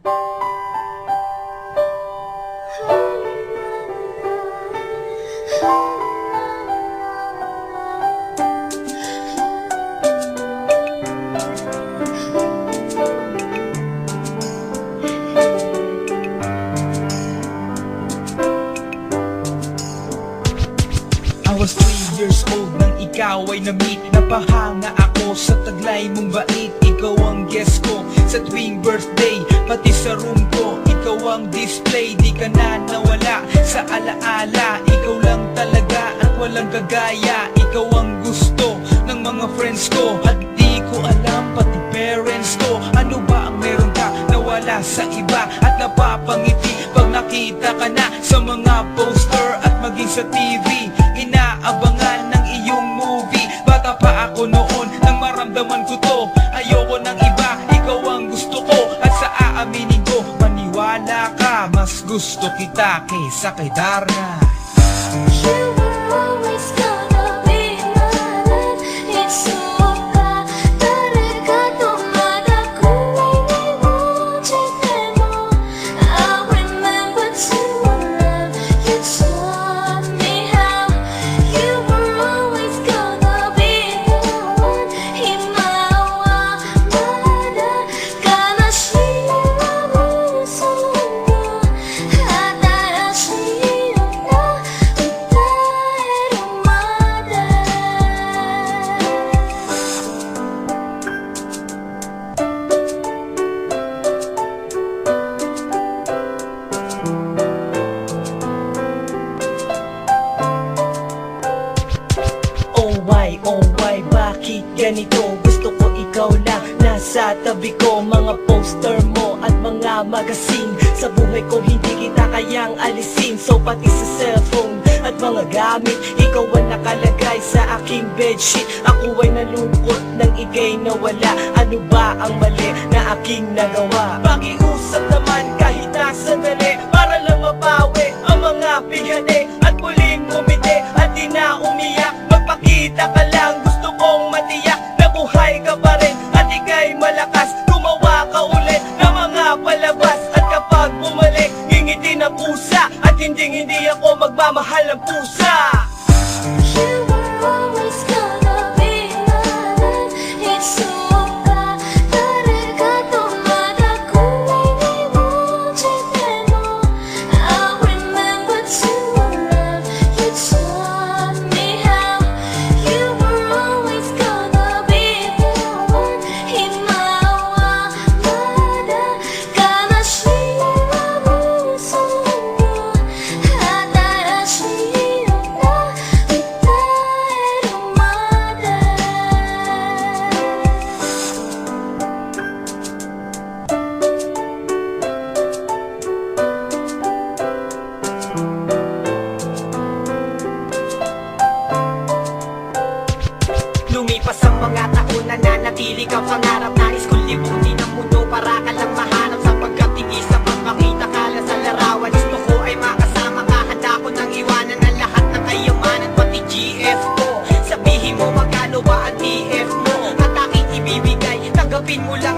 I was 3 years old nang ikaw ay na-meet. Napahanga ako sa taglay mong bait. Ikaw ang guest ko sa tuwing birthday, pati sa room ko. Ikaw ang display, di ka na nawala sa alaala. Ikaw lang talaga at walang kagaya. Ikaw ang gusto ng mga friends ko, at di ko alam pati parents ko. Ano ba ang meron ka na wala sa iba, at napapangiti pag nakita ka na sa mga poster at maging sa TV. Inaabangan ng iyong movie. Bata pa ako noon nang maramdaman ko to. Ayoko ng iba, ikaw ang gusto ko. At sa aaminin ko, maniwala ka, mas gusto kita kaysa kay Darna. You were always gonna be mine. It's so bad. 다르가도 마다 꿈이 이루어질 때도 I remember to love you taught me how. You were always gonna be the one. 희망과 마다 가나시와 무서워 하다시였나 Oh why, bakit ganito? Gusto ko ikaw lang nasa tabi ko. Mga poster mo at mga magazine, sa buhay ko hindi kita kayang alisin. So pati sa cellphone at mga gamit, ikaw ang nakalagay sa aking bedsheet. Ako ay nalungkot nang ika'y nawala. Ano ba ang mali na aking nagawa? Pakiusap naman kahit na sandali, para lang mabawi ang mga bigane at muling umiti at di na umiyak. Magpakita ka lang, gusto kong matiyak na buhay ka pa rin at ika'y malakas. Gumawa ka ulit ng mga palabas, at kapag bumalik, ngingiti na pusa, at hindi ako magmamahal ng pusa. You were always gonna be mine. It's so bad. 다르가도 마다 꿈이 이루어질 때도 I remember to love you taught me how. You were always gonna be the one. 희망과 마다 가나시와 무서워 하다시였나 Lumipas ang mga taon, nananatili kang pangarap. Nais kong libutin ang mundo para ka lang mahanap, sapagkat hindi sapat makita ka lang sa larawan. Gusto ko ay makasama ka, handa ko nang iwanan ang lahat ng kayamanan, pati GF ko. Sabihin mo magkano ba ang TF mo, at aking ibibigay, tanggapin mo lang